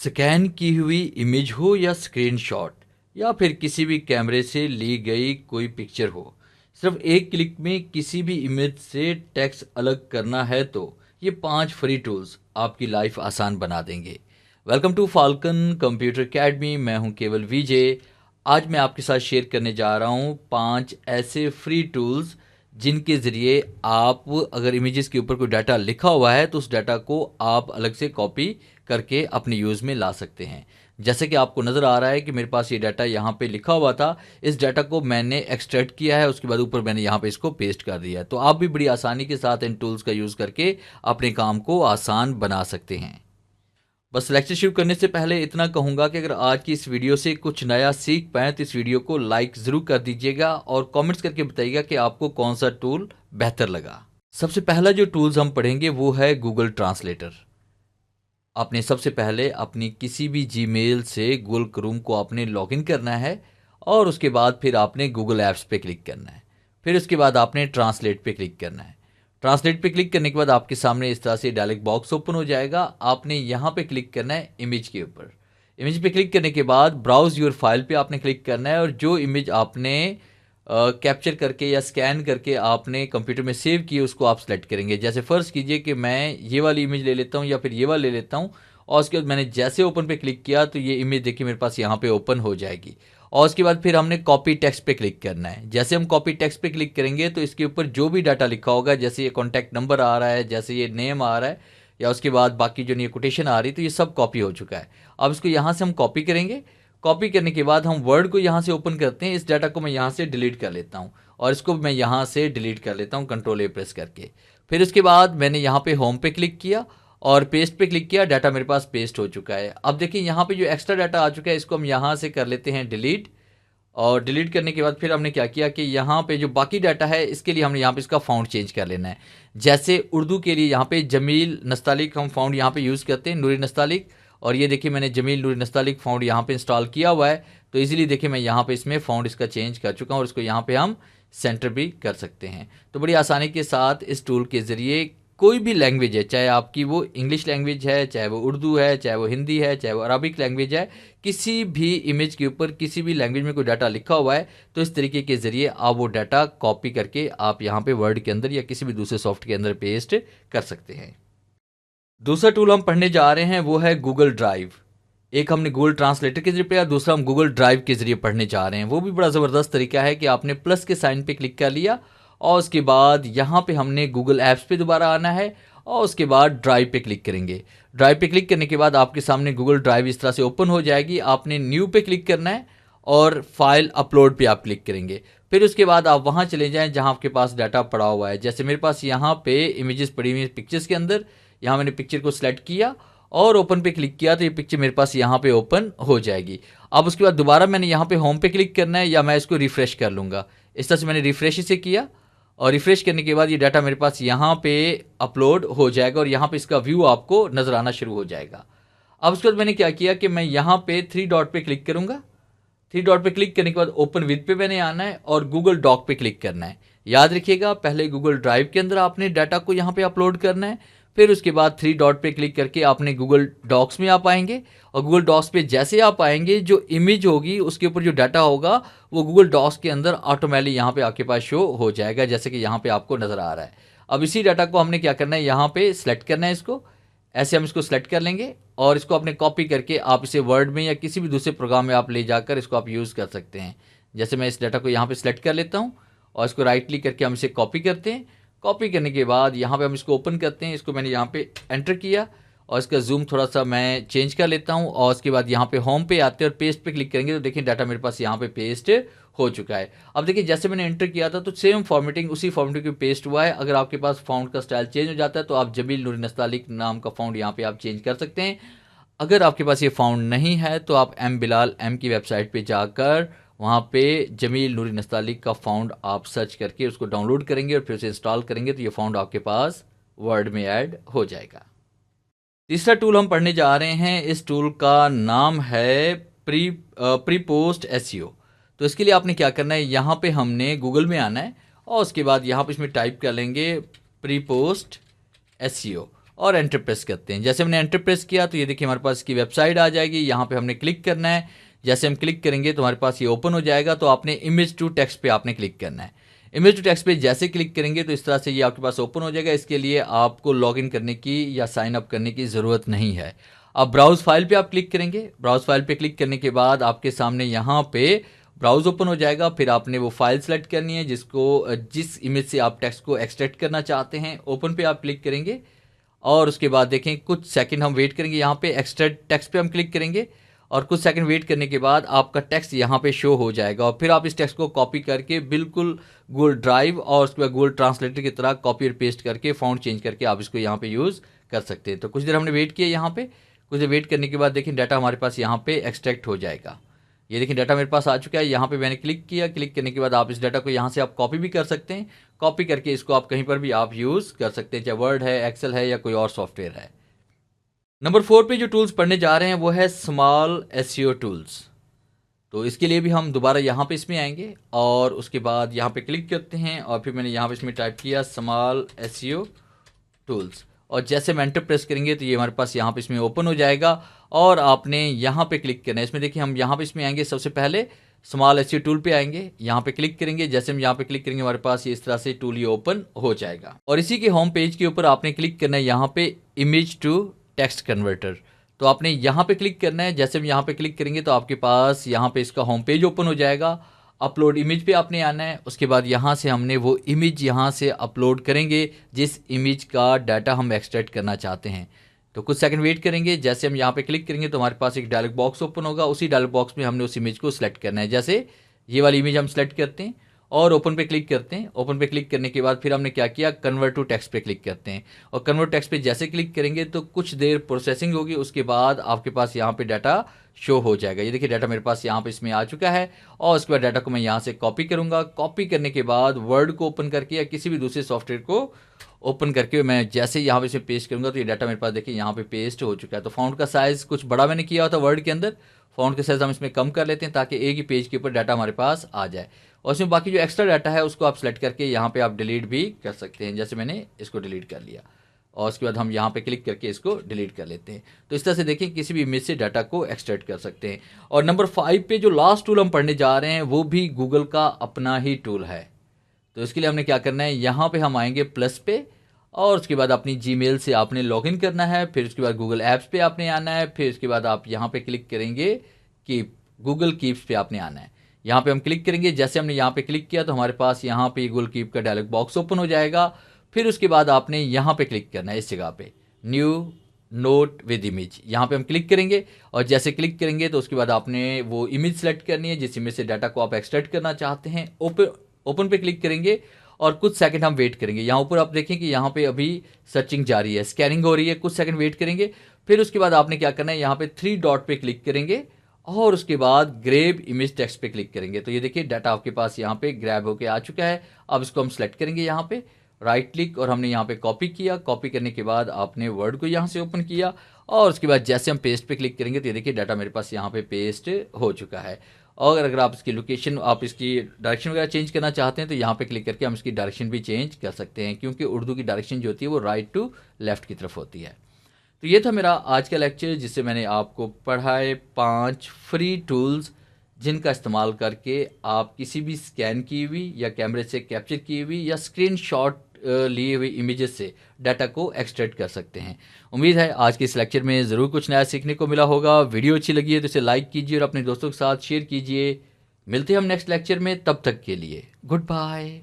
Scan की हुई image हो या स्क्रीनशॉट या फिर किसी भी कैमरे से ली गई कोई पिक्चर हो, सिर्फ एक क्लिक में किसी भी इमेज से टेक्स्ट अलग करना है तो ये 5 फ्री टूल्स आपकी लाइफ आसान बना देंगे। Welcome to Falcon computer academy. मैं हूं केवल विजय। आज मैं आपके साथ शेयर करने जा रहा हूं 5 ऐसे फ्री टूल्स जिनके ज़रिए आप अगर इमेजेस के ऊपर कोई डाटा लिखा हुआ है तो उस डाटा को आप अलग से कॉपी करके अपने यूज़ में ला सकते हैं। जैसे कि आपको नज़र आ रहा है कि मेरे पास ये डाटा यहाँ पे लिखा हुआ था, इस डाटा को मैंने एक्सट्रैक्ट किया है, उसके बाद ऊपर मैंने यहाँ पे इसको पेस्ट कर दिया है। तो आप भी बड़ी आसानी के साथ इन टूल्स का यूज़ करके अपने काम को आसान बना सकते हैं। बस लेक्चर शुरू करने से पहले इतना कहूँगा कि अगर आज की इस वीडियो से कुछ नया सीख पाएँ तो इस वीडियो को लाइक ज़रूर कर दीजिएगा और कमेंट्स करके बताइएगा कि आपको कौन सा टूल बेहतर लगा। सबसे पहला जो टूल्स हम पढ़ेंगे वो है गूगल ट्रांसलेटर। आपने सबसे पहले अपनी किसी भी जीमेल से गूगल क्रोम को आपने लॉगिन करना है और उसके बाद फिर आपने गूगल ऐप्स पे क्लिक करना है। फिर उसके बाद आपने ट्रांसलेट पे क्लिक करना है। ट्रांसलेट पे क्लिक करने के बाद आपके सामने इस तरह से डायलॉग बॉक्स ओपन हो जाएगा। आपने यहाँ पे क्लिक करना है इमेज के ऊपर। इमेज पे क्लिक करने के बाद ब्राउज योर फाइल पे आपने क्लिक करना है और जो इमेज आपने कैप्चर करके या स्कैन करके आपने कंप्यूटर में सेव किए उसको आप सेलेक्ट करेंगे। जैसे फ़र्ज़ कीजिए कि मैं ये वाली इमेज ले लेता हूँ या फिर ये वाली ले लेता हूँ और उसके बाद मैंने जैसे ओपन पे क्लिक किया तो ये इमेज देखिए मेरे पास यहाँ पे ओपन हो जाएगी। और उसके बाद फिर हमने कॉपी टेक्स्ट पे क्लिक करना है। जैसे हम कॉपी टेक्स्ट पे क्लिक करेंगे तो इसके ऊपर जो भी डाटा लिखा होगा, जैसे ये कॉन्टैक्ट नंबर आ रहा है, जैसे ये नेम आ रहा है या उसके बाद बाकी जो नहीं कोटेशन आ रही, तो ये सब कॉपी हो चुका है। अब इसको यहाँ से हम कॉपी करेंगे। कॉपी करने के बाद हम वर्ड को यहाँ से ओपन करते हैं। इस डाटा को मैं यहाँ से डिलीट कर लेता हूँ और इसको मैं यहाँ से डिलीट कर लेता हूँ कंट्रोल ए प्रेस करके। फिर उसके बाद मैंने यहाँ पे होम पे क्लिक किया और पेस्ट पे क्लिक किया। डाटा मेरे पास पेस्ट हो चुका है। अब देखिए यहाँ पे जो एक्स्ट्रा डाटा आ चुका है इसको हम यहाँ से कर लेते हैं डिलीट। और डिलीट करने के बाद फिर हमने क्या किया कि यहाँ पे जो बाकी डाटा है इसके लिए हमने यहाँ पे इसका फाउंड चेंज कर लेना है। जैसे उर्दू के लिए यहाँ पे जमील नस्तालिक हम फाउंड यहाँ पे यूज़ करते हैं, नूरी नस्तालिक। और ये देखिए मैंने जमील नूरी नस्तालिक फाउंड यहाँ पे इंस्टॉल किया हुआ है, तो इजीली देखिए मैं यहाँ पे इसमें फाउंड इसका चेंज कर चुका हूँ और इसको यहाँ पे हम सेंटर भी कर सकते हैं। तो बड़ी आसानी के साथ इस टूल के ज़रिए कोई भी लैंग्वेज है, चाहे आपकी वो इंग्लिश लैंग्वेज है, चाहे वो उर्दू है, चाहे वो हिंदी है, चाहे वो अरबिक लैंग्वेज है, किसी भी इमेज के ऊपर किसी भी लैंग्वेज में कोई डाटा लिखा हुआ है तो इस तरीके के ज़रिए आप वो डाटा कॉपी करके आप यहाँ पे वर्ड के अंदर या किसी भी दूसरे सॉफ्ट के अंदर पेस्ट कर सकते हैं। दूसरा टूल हम पढ़ने जा रहे हैं वो है गूगल ड्राइव। एक हमने गूगल ट्रांसलेटर के जरिए पढ़ा, दूसरा हम गूगल ड्राइव के जरिए पढ़ने जा रहे हैं। वो भी बड़ा ज़बरदस्त तरीका है कि आपने प्लस के साइन पे क्लिक कर लिया और उसके बाद यहाँ पे हमने गूगल ऐप्स पे दोबारा आना है और उसके बाद ड्राइव पे क्लिक करेंगे। ड्राइव पे क्लिक करने के बाद आपके सामने गूगल ड्राइव इस तरह से ओपन हो जाएगी। आपने न्यू पे क्लिक करना है और फाइल अपलोड पे आप क्लिक करेंगे। फिर उसके बाद आप वहाँ चले जाएँ जहाँ आपके पास डाटा पड़ा हुआ है। जैसे मेरे पास यहाँ पे इमेजेस पड़ी हुई हैं पिक्चर्स के अंदर, यहाँ मैंने पिक्चर को सिलेक्ट किया और ओपन पे क्लिक किया तो ये पिक्चर मेरे पास यहाँ पे ओपन हो जाएगी। अब उसके बाद दोबारा मैंने यहाँ पे होम पे क्लिक करना है या मैं इसको रिफ़्रेश कर लूँगा। इस तरह से मैंने रिफ़्रेश इसे किया और रिफ़्रेश करने के बाद ये डाटा मेरे पास यहाँ पे अपलोड हो जाएगा और यहाँ पे इसका व्यू आपको नज़र आना शुरू हो जाएगा। अब उसके बाद मैंने क्या किया कि मैं यहाँ पे 3 डॉट पे क्लिक करूँगा। 3 डॉट पे क्लिक करने के बाद ओपन विद पे मैंने आना है और गूगल डॉक पे क्लिक करना है। याद रखिएगा पहले गूगल ड्राइव के अंदर आपने डाटा को यहाँ पे अपलोड करना है, फिर उसके बाद 3 डॉट पे क्लिक करके आपने गूगल डॉक्स में आप आएंगे और गूगल डॉक्स पे जैसे आप आएंगे जो इमेज होगी उसके ऊपर जो डाटा होगा वो गूगल डॉक्स के अंदर ऑटोमेटिकली यहाँ पे आपके पास शो हो जाएगा, जैसे कि यहाँ पे आपको नज़र आ रहा है। अब इसी डाटा को हमने क्या करना है, यहाँ पे सेलेक्ट करना है। इसको ऐसे हम इसको सेलेक्ट कर लेंगे और इसको अपने कॉपी करके आप इसे वर्ड में या किसी भी दूसरे प्रोग्राम में आप ले जाकर इसको आप यूज़ कर सकते हैं। जैसे मैं इस डाटा को यहाँ पे सेलेक्ट कर लेता हूँ और इसको राइट क्लिक करके हम इसे कॉपी करते हैं। कॉपी करने के बाद यहाँ पे हम इसको ओपन करते हैं। इसको मैंने यहाँ पे एंटर किया और इसका जूम थोड़ा सा मैं चेंज कर लेता हूँ और उसके बाद यहाँ पे होम पे आते हैं और पेस्ट पे क्लिक करेंगे तो देखिए डाटा मेरे पास यहाँ पे पेस्ट हो चुका है। अब देखिए जैसे मैंने एंटर किया था तो सेम फॉर्मेटिंग उसी फॉर्मेटिंग पे पेस्ट हुआ है। अगर आपके पास फाउंड का स्टाइल चेंज हो जाता है तो आप जमील नूरी नस्तालिक नाम का फाउंड यहाँ पे आप चेंज कर सकते हैं। अगर आपके पास ये फाउंड नहीं है तो आप एम बिलाल एम की वेबसाइट पे जाकर वहाँ पे जमील नूरी नस्तालिक का फाउंड आप सर्च करके उसको डाउनलोड करेंगे और फिर उसे इंस्टॉल करेंगे तो ये फाउंड आपके पास वर्ड में ऐड हो जाएगा। तीसरा टूल हम पढ़ने जा रहे हैं, इस टूल का नाम है प्री पोस्ट एसईओ। तो इसके लिए आपने क्या करना है, यहाँ पे हमने गूगल में आना है और उसके बाद यहाँ पे इसमें टाइप कर लेंगे प्री पोस्ट एसईओ और एंटर प्रेस करते हैं। जैसे हमने एंटर प्रेस किया तो ये देखिए हमारे पास की वेबसाइट आ जाएगी। यहाँ पे हमने क्लिक करना है। जैसे हम क्लिक करेंगे तो हमारे पास ये ओपन हो जाएगा। तो आपने इमेज टू टेक्स्ट पे आपने क्लिक करना है। इमेज टू टेक्स्ट पे जैसे क्लिक करेंगे तो इस तरह से ये आपके पास ओपन हो जाएगा। इसके लिए आपको लॉगिन करने की या साइन अप करने की ज़रूरत नहीं है। अब ब्राउज फाइल पे आप क्लिक करेंगे। ब्राउज फाइल पे क्लिक करने के बाद आपके सामने यहाँ पे ब्राउज ओपन हो जाएगा। फिर आपने वो फाइल सेलेक्ट करनी है जिस इमेज से आप टेक्स्ट को एक्सट्रैक्ट करना चाहते हैं। ओपन पे आप क्लिक करेंगे और उसके बाद देखें कुछ सेकंड हम वेट करेंगे। यहाँ पे एक्सट्रैक्ट टेक्स्ट पे हम क्लिक करेंगे और कुछ सेकंड वेट करने के बाद आपका टेक्स्ट यहाँ पे शो हो जाएगा। और फिर आप इस टेक्स्ट को कॉपी करके बिल्कुल गूगल ड्राइव और उसके बाद गूगल ट्रांसलेटर की तरह कॉपी और पेस्ट करके फ़ॉन्ट चेंज करके आप इसको यहाँ पे यूज़ कर सकते हैं। तो कुछ देर हमने वेट किया। यहाँ पे कुछ देर वेट करने के बाद देखिए डाटा हमारे पास यहाँ पे एक्सट्रैक्ट हो जाएगा। ये देखिए डाटा मेरे पास आ चुका है। यहाँ पे मैंने क्लिक किया। क्लिक करने के बाद आप इस डाटा को यहाँ से आप कॉपी भी कर सकते हैं। कॉपी करके इसको आप कहीं पर भी आप यूज़ कर सकते हैं, चाहे वर्ड है, एक्सेल है या कोई और सॉफ्टवेयर है। नंबर 4 पे जो टूल्स पढ़ने जा रहे हैं वो है स्मॉल एसईओ टूल्स। तो इसके लिए भी हम दोबारा यहाँ पे इसमें आएंगे और उसके बाद यहाँ पे क्लिक करते हैं और फिर मैंने यहाँ पे इसमें टाइप किया स्मॉल एसईओ टूल्स। और जैसे हम एंटर प्रेस करेंगे तो ये हमारे पास यहाँ पे इसमें ओपन हो जाएगा और आपने यहाँ पे क्लिक करना है। इसमें देखिए हम यहाँ पे इसमें आएंगे, सबसे पहले स्मॉल एसईओ टूल पे आएंगे। यहाँ पे क्लिक करेंगे। जैसे हम यहाँ पे क्लिक करेंगे हमारे पास ये इस तरह से टूल ये ओपन हो जाएगा। और इसी के होम पेज के ऊपर आपने क्लिक करना है यहाँ पे इमेज टू टेक्स्ट कन्वर्टर। तो आपने यहाँ पे क्लिक करना है। जैसे हम यहाँ पे क्लिक करेंगे तो आपके पास यहाँ पे इसका होम पेज ओपन हो जाएगा। अपलोड इमेज पे आपने आना है। उसके बाद यहाँ से हमने वो इमेज यहाँ से अपलोड करेंगे जिस इमेज का डाटा हम एक्सट्रैक्ट करना चाहते हैं। तो कुछ सेकंड वेट करेंगे। जैसे हम यहाँ पे क्लिक करेंगे तो हमारे पास एक डायलॉग बॉक्स ओपन होगा। उसी डायलॉग बॉक्स में हमने उस इमेज को सिलेक्ट करना है। जैसे ये वाली इमेज हम सेलेक्ट करते हैं और ओपन पे क्लिक करते हैं। ओपन पे क्लिक करने के बाद फिर हमने क्या किया, कन्वर्ट टू टेक्स्ट पे क्लिक करते हैं। और कन्वर्ट टेक्स्ट पे जैसे क्लिक करेंगे तो कुछ देर प्रोसेसिंग होगी। उसके बाद आपके पास यहाँ पे डाटा शो हो जाएगा। ये देखिए डाटा मेरे पास यहाँ पे इसमें आ चुका है। और उसके बाद डाटा को मैं यहाँ से कॉपी करूँगा। कॉपी करने के बाद वर्ड को ओपन करके या किसी भी दूसरे सॉफ्टवेयर को ओपन करके मैं जैसे यहाँ पे इसे पेस्ट करूँगा तो ये डाटा मेरे पास देखिए यहाँ पे पेस्ट हो चुका है। तो फॉन्ट का साइज़ कुछ बड़ा मैंने किया होता वर्ड के अंदर, फॉन्ट का साइज़ हम इसमें कम कर लेते हैं ताकि एक ही पेज के ऊपर डाटा हमारे पास आ जाए। और इसमें बाकी जो एक्स्ट्रा डाटा है उसको आप सेलेक्ट करके यहाँ पे आप डिलीट भी कर सकते हैं। जैसे मैंने इसको डिलीट कर लिया और उसके बाद हम यहाँ पे क्लिक करके इसको डिलीट कर लेते हैं। तो इस तरह से देखिए किसी भी इमेज से डाटा को एक्सट्रैक्ट कर सकते हैं। और नंबर 5 पे जो लास्ट टूल हम पढ़ने जा रहे हैं वो भी गूगल का अपना ही टूल है। तो इसके लिए हमने क्या करना है, यहाँ पे हम आएंगे प्लस पे और उसके बाद अपनी जीमेल से आपने लॉगिन करना है। फिर उसके बाद गूगल ऐप्स पे आपने आना है। फिर उसके बाद आप यहाँ पे क्लिक करेंगे कि गूगल कीप्स पे आपने आना है। यहाँ पे हम क्लिक करेंगे। जैसे हमने यहाँ पे क्लिक किया तो हमारे पास यहाँ पे गूगल कीप का डायलॉग बॉक्स ओपन हो जाएगा। फिर उसके बाद आपने यहाँ पे क्लिक करना है इस जगह पे न्यू नोट विद इमेज। यहाँ पे हम क्लिक करेंगे और जैसे क्लिक करेंगे तो उसके बाद आपने वो इमेज सेलेक्ट करनी है जिस इमेज से डाटा को आप एक्सट्रैक्ट करना चाहते हैं। ओपन पे क्लिक करेंगे और कुछ सेकंड हम वेट करेंगे। यहाँ ऊपर आप देखें कि यहाँ पे अभी सर्चिंग जारी है, स्कैनिंग हो रही है। कुछ सेकंड वेट करेंगे। फिर उसके बाद आपने क्या करना है, यहाँ पे 3 डॉट पे क्लिक करेंगे और उसके बाद ग्रैब इमेज टेक्स्ट पे क्लिक करेंगे। तो ये देखिए डाटा आपके पास यहाँ पे ग्रैब होके आ चुका है। अब इसको हम सेलेक्ट करेंगे यहाँ पे राइट क्लिक और हमने यहाँ पे कॉपी किया। कॉपी करने के बाद आपने वर्ड को यहाँ से ओपन किया और उसके बाद जैसे हम पेस्ट पे क्लिक करेंगे तो ये देखिए डाटा मेरे पास यहाँ पे पेस्ट हो चुका है। और अगर आप इसकी लोकेशन, आप इसकी डायरेक्शन वगैरह चेंज करना चाहते हैं तो यहाँ पे क्लिक करके हम इसकी डायरेक्शन भी चेंज कर सकते हैं, क्योंकि उर्दू की डायरेक्शन जो होती है वो राइट टू लेफ्ट की तरफ होती है। तो ये था मेरा आज का लेक्चर जिससे मैंने आपको पढ़ाए 5 फ्री टूल्स जिनका इस्तेमाल करके आप किसी भी स्कैन की हुई या कैमरे से कैप्चर की हुई या स्क्रीनशॉट लिए हुए इमेजेस से डाटा को एक्सट्रैक्ट कर सकते हैं। उम्मीद है आज के इस लेक्चर में ज़रूर कुछ नया सीखने को मिला होगा। वीडियो अच्छी लगी है तो इसे लाइक कीजिए और अपने दोस्तों के साथ शेयर कीजिए। मिलते हैं हम नेक्स्ट लेक्चर में, तब तक के लिए गुड बाय।